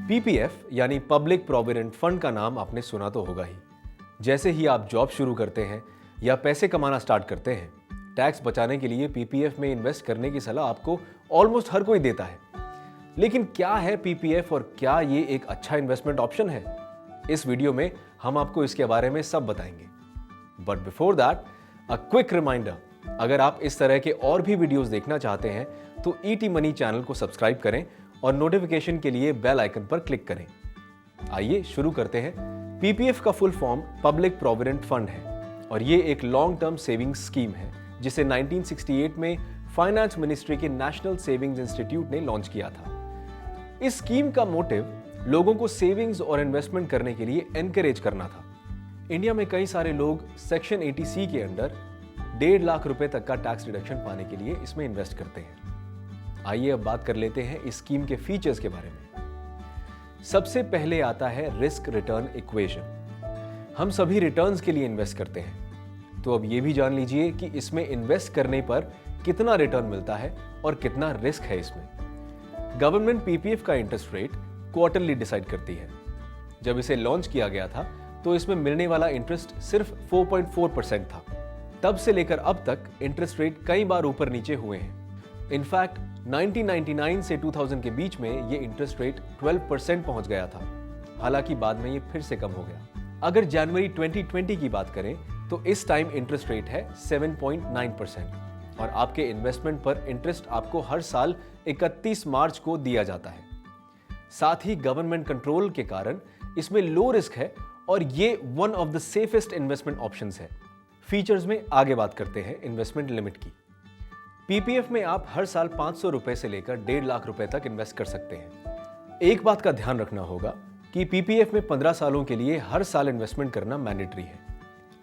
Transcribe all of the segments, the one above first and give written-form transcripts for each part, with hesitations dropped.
PPF यानी public provident fund का नाम आपने सुना तो होगा ही। जैसे ही आप जॉब शुरू करते हैं या पैसे कमाना स्टार्ट करते हैं, टैक्स बचाने के लिए पीपीएफ में इन्वेस्ट करने की सलाह आपको ऑलमोस्ट हर कोई देता है। लेकिन क्या है पीपीएफ और क्या ये एक अच्छा इन्वेस्टमेंट ऑप्शन है? इस वीडियो में हम आपको इसके बारे में सब बताएंगे। But before that, a quick reminder, अगर आप इस तरह के और भी वीडियोस देखना चाहते हैं तो ईटी मनी चैनल को सब्सक्राइब करें और नोटिफिकेशन के लिए बेल आइकन पर क्लिक करें। आइए शुरू करते हैं। पीपीएफ का full form public provident fund है और ये एक लॉन्ग टर्म सेविंग्स स्कीम है जिसे 1968 में फाइनेंस मिनिस्ट्री के नेशनल सेविंग्स इंस्टीट्यूट ने लॉन्च किया था। इस स्कीम का मोटिव लोगों को सेविंग्स और इन्वेस्टमेंट करने के लिए एनकरेज करना था। इंडिया में कई सारे लोग सेक्शन 80C के अंडर 1.5 लाख रुपए तक का टैक्स डिडक्शन पाने के लिए इसमें इन्वेस्ट करते हैं। आइए अब बात कर लेते हैं इस स्कीम के फीचर्स के बारे में। सबसे पहले आता है रिस्क रिटर्न इक्वेशन। हम सभी रिटर्न्स के लिए इन्वेस्ट करते हैं, तो अब ये भी जान लीजिए कि इसमें इन्वेस्ट करने पर कितना रिटर्न मिलता है और कितना रिस्क है इसमें। गवर्नमेंट पीपीएफ का इंटरेस्ट रेट क्वार्टरली डिसाइड करती है। जब इसे लॉन्च किया गया था तो इसमें मिलने वाला इंटरेस्ट सिर्फ 4.4% था। तब से लेकर अब तक इंटरेस्ट रेट कई बार ऊपर नीचे हुए हैं। इनफैक्ट 1999 से 2000 के बीच में ये इंटरेस्ट रेट 12% पहुंच गया था। हालांकि बाद में ये फिर से कम हो गया। अगर जनवरी 2020 की बात करें तो इस टाइम इंटरेस्ट रेट है 7.9% और आपके इन्वेस्टमेंट पर इंटरेस्ट आपको हर साल 31 मार्च को दिया जाता है। साथ ही गवर्नमेंट कंट्रोल के कारण इसमें लो रिस्क है और ये one of the safest investment options है। फीचर्स में आगे बात करते हैं इन्वेस्टमेंट लिमिट की। पीपीएफ में आप हर साल 500 रुपए से लेकर 1.5 लाख रुपए तक इन्वेस्ट कर सकते हैं। एक बात का ध्यान रखना होगा कि पीपीएफ में 15 सालों के लिए हर साल इन्वेस्टमेंट करना मैंडेटरी है।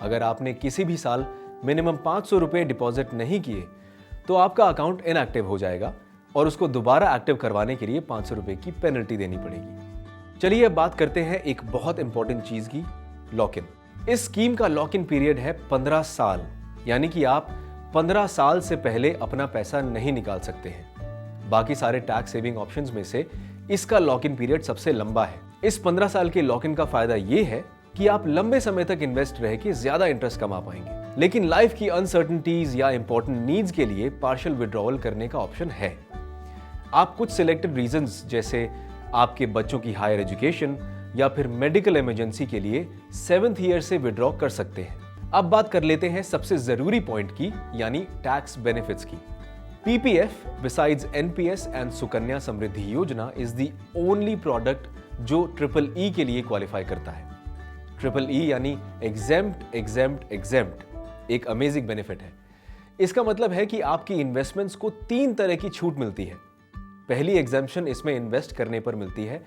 अगर आपने किसी भी साल मिनिमम 500 रुपए डिपॉजिट नहीं किए तो आपका अकाउंट इनएक्टिव हो जाएगा और उसको दोबारा एक्टिव करवाने के लिए 500 रुपए की पेनल्टी देनी पड़ेगी। चलिए अब बात करते हैं एक बहुत इंपॉर्टेंट चीज की, लॉक इन। इस स्कीम का लॉक इन पीरियड है 15 साल, यानी कि आप 15 साल से पहले अपना पैसा नहीं निकाल सकते हैं। बाकी सारे टैक्स सेविंग ऑप्शंस में से इसका लॉक इन पीरियड सबसे लंबा है। इस 15 साल के लॉक इन का फायदा यह है कि आप लंबे समय तक इन्वेस्ट रह के ज्यादा इंटरेस्ट कमा पाएंगे। लेकिन लाइफ की अनसर्टेनिटीज या इंपॉर्टेंट नीड्स के लिए पार्शियल विड्रॉवल करने का ऑप्शन है। आप कुछ सिलेक्टेड रीजंस जैसे आपके बच्चों की हायर एजुकेशन या फिर मेडिकल इमरजेंसी के लिए 7th ईयर से विड्रॉ कर सकते हैं। अब बात कर लेते हैं सबसे जरूरी पॉइंट की, यानी टैक्स बेनिफिट्स की। PPF besides NPS and Sukanya Samriddhi Yojana is the only product जो EEE के लिए क्वालिफाई करता है। EEE यानी एग्जेम्प्ट एग्जेम्प्ट एग्जेम्प्ट एक अमेजिंग बेनिफिट है। इसका मतलब है कि आपकी इन्वेस्टमेंट्स को 3 तरह की छूट मिलती है। पहली एग्जेम्पशन इसमें इन्वेस्ट करने पर मिलती है।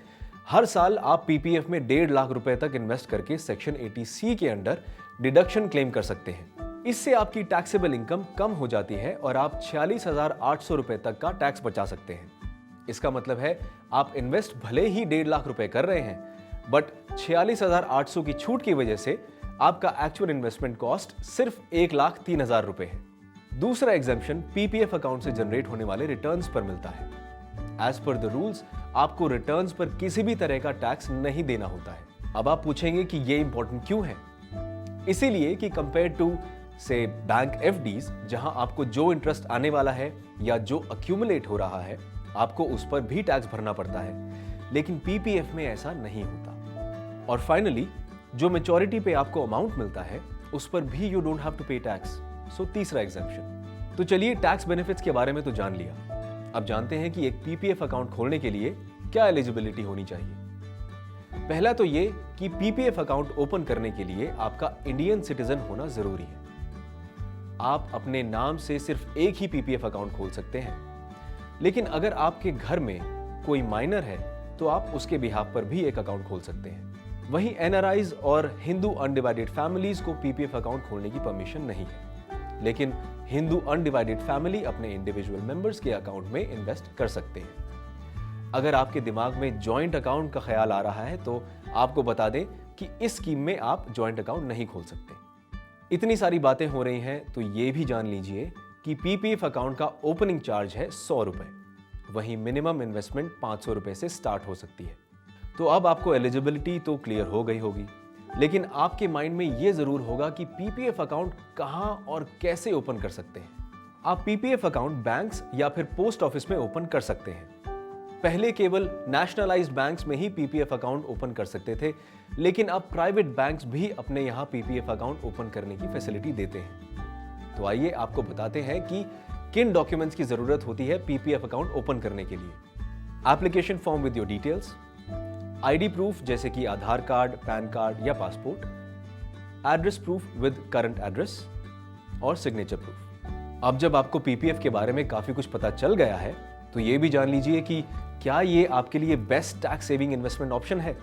हर साल आप पीपीएफ में 1.5 लाख रुपए तक इन्वेस्ट करके सेक्शन 80C के अंडर डिडक्शन क्लेम कर सकते हैं। इससे आपकी टैक्सेबल इनकम कम हो जाती है और आप 46,800 रुपए तक का टैक्स बचा सकते हैं। इसका मतलब है आप इन्वेस्ट भले ही 1.5 लाख रुपए कर रहे हैं, बट 46,800 की छूट की वजह से आपका एक्चुअल इन्वेस्टमेंट कॉस्ट सिर्फ 1,03,000 रुपए है। दूसरा एग्जेम्पशन पीपीएफ अकाउंट से जनरेट होने वाले रिटर्न्स पर मिलता है। एज पर द रूल्स आपको रिटर्न्स पर किसी भी तरह का टैक्स नहीं देना होता है। अब आप पूछेंगे कि ये इंपॉर्टेंट क्यों है? इसीलिए कि कंपेयर टू से बैंक एफडीज, जहां आपको जो इंटरेस्ट आने वाला है या जो अक्यूमुलेट हो रहा है आपको उस पर भी टैक्स भरना पड़ता है, लेकिन पीपीएफ में ऐसा नहीं होता। और फाइनली जो मैच्योरिटी पे आपको अमाउंट मिलता है उस पर भी यू डोंट हैव टू पे टैक्स। सो तीसरा एग्जेम्पशन। तो चलिए टैक्स बेनिफिट्स के बारे में तो जान लिया। अब जानते हैं कि एक पीपीएफ अकाउंट खोलने के लिए क्या एलिजिबिलिटी होनी चाहिए। पहला तो ये कि पीपीएफ अकाउंट ओपन करने के लिए आपका इंडियन सिटीजन होना जरूरी है। आप अपने नाम से सिर्फ एक ही पीपीएफ अकाउंट खोल सकते हैं, लेकिन अगर आपके घर में कोई माइनर है तो आप उसके बिहाफ पर भी एक अकाउंट खोल सकते हैं। वहीं एनआरआईज और हिंदू अनडिवाइडेड फैमिलीज को पीपीएफ अकाउंट खोलने की परमिशन नहीं है, लेकिन हिंदू अनडिवाइडेड फैमिली अपने इंडिविजुअल मेंबर्स के अकाउंट में इन्वेस्ट कर सकते हैं। अगर आपके दिमाग में जॉइंट अकाउंट का ख्याल आ रहा है तो आपको बता दें कि इस स्कीम में आप जॉइंट अकाउंट नहीं खोल सकते। इतनी सारी बातें हो रही हैं तो ये भी जान लीजिए कि पीपीएफ अकाउंट का ओपनिंग चार्ज है 100 रुपए, वहीं मिनिमम इन्वेस्टमेंट 500 रुपए से स्टार्ट हो सकती है। तो अब आपको एलिजिबिलिटी तो क्लियर हो गई होगी, लेकिन आपके माइंड में यह जरूर होगा कि पीपीएफ अकाउंट कहां और कैसे ओपन कर सकते हैं। आप पीपीएफ अकाउंट बैंक्स या फिर पोस्ट ऑफिस में ओपन कर सकते हैं। पहले केवल नेशनलाइज्ड बैंक्स में ही पीपीएफ अकाउंट ओपन कर सकते थे, लेकिन अब प्राइवेट बैंक्स भी अपने यहां पीपीएफ अकाउंट ओपन करने की फैसिलिटी देते हैं। तो आइए आपको बताते हैं कि किन डॉक्यूमेंट्स की जरूरत होती है पीपीएफ अकाउंट ओपन करने के लिए। Application form with your details, ID proof जैसे कि आधार कार्ड, पैन कार्ड या passport, address proof with current address और सिग्नेचर प्रूफ। अब जब आपको पीपीएफ के बारे में काफी कुछ पता चल गया है, तो ये भी जान लीजिए कि क्या ये आपके लिए best tax saving investment option है।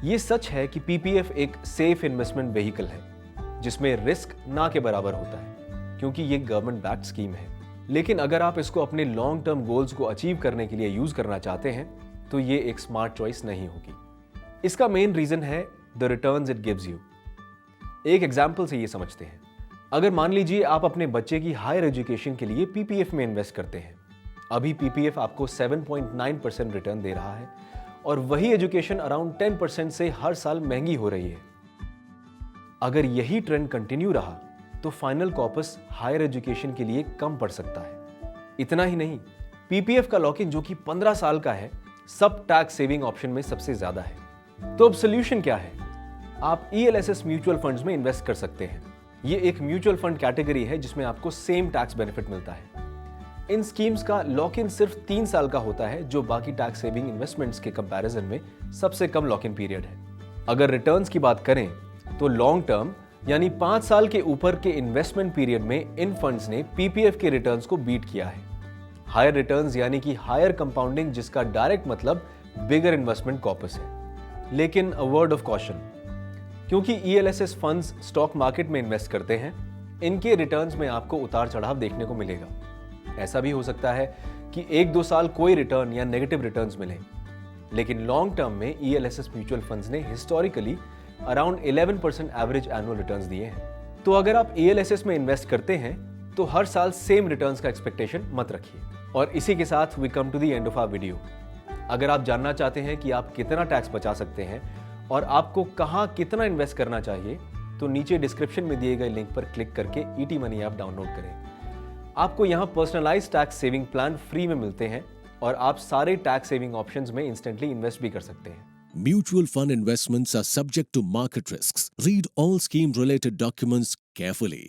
ये सच है कि पीपीएफ एक सेफ इन्वेस्टमेंट व्हीकल है जिसमें रिस्क ना के बराबर होता है, क्योंकि ये गवर्नमेंट बैक्ड स्कीम है। लेकिन अगर आप इसको अपने लॉन्ग टर्म गोल्स को अचीव करने के लिए यूज करना चाहते हैं, तो ये एक स्मार्ट चॉइस नहीं होगी। इसका मेन रीजन है the returns it gives you. एक एग्जाम्पल से ये समझते हैं। अगर मान लीजिए आप अपने बच्चे की हायर एजुकेशन के लिए पीपीएफ में इन्वेस्ट करते हैं। अभी पीपीएफ आपको 7.9% रिटर्न दे रहा है और वही एजुकेशन अराउंड 10% से हर साल महंगी हो रही है। अगर यही ट्रेंड कंटिन्यू रहा तो फाइनल कॉपस हायर एजुकेशन के लिए कम पड़ सकता है। इतना ही नहीं, पीपीएफ का लॉक इन जो कि 15 साल का है, सब टैक्स सेविंग ऑप्शन में सबसे ज्यादा है। तो अब सोल्यूशन क्या है? आप ईएलएसएस म्यूचुअल फंड्स में इन्वेस्ट कर सकते हैं। ये एक म्यूचुअल फंड कैटेगरी है जिसमें आपको सेम टैक्स बेनिफिट मिलता है। इन स्कीम्स का लॉक इन सिर्फ 3 साल का होता है, जो बाकी टैक्स सेविंग इन्वेस्टमेंट्स के कंपैरिजन में सबसे कम लॉक इन पीरियड है। अगर रिटर्न्स की बात करें तो लॉन्ग टर्म यानी 5 साल के ऊपर के इन्वेस्टमेंट पीरियड में इन फंड्स ने पीपीएफ के रिटर्न्स को बीट किया है। हायर रिटर्न्स यानी कि हायर कंपाउंडिंग, जिसका डायरेक्ट मतलब बिगर इन्वेस्टमेंट कॉपस है। लेकिन अ वर्ड ऑफ कॉशन, क्योंकि ईएलएसएस फंड्स स्टॉक मार्केट में इन्वेस्ट करते हैं, इनके रिटर्न्स में आपको उतार चढ़ाव देखने को मिलेगा। ऐसा भी हो सकता है कि 1-2 साल कोई रिटर्न या नेगेटिव रिटर्न्स मिले, लेकिन लॉन्ग टर्म में ईएलएसएस म्यूचुअल फंड्स ने historically around 11% average annual returns दिए हैं। तो अगर आप ईएलएसएस में इन्वेस्ट करते हैं तो हर साल सेम रिटर्न्स का एक्सपेक्टेशन मत रखिए। और इसी के साथ we come to the end of our video. अगर आप जानना चाहते हैं कि आप कितना टैक्स बचा सकते हैं और आपको कहां कितना इन्वेस्ट करना चाहिए, तो नीचे डिस्क्रिप्शन में दिए गए लिंक पर क्लिक करके ईटी मनी ऐप डाउनलोड करें। आपको यहाँ personalised tax saving plan free में मिलते हैं और आप सारे टैक्स सेविंग ऑप्शंस में इंस्टेंटली इन्वेस्ट भी कर सकते हैं। Mutual fund investments are subject to market risks. Read all scheme related documents carefully.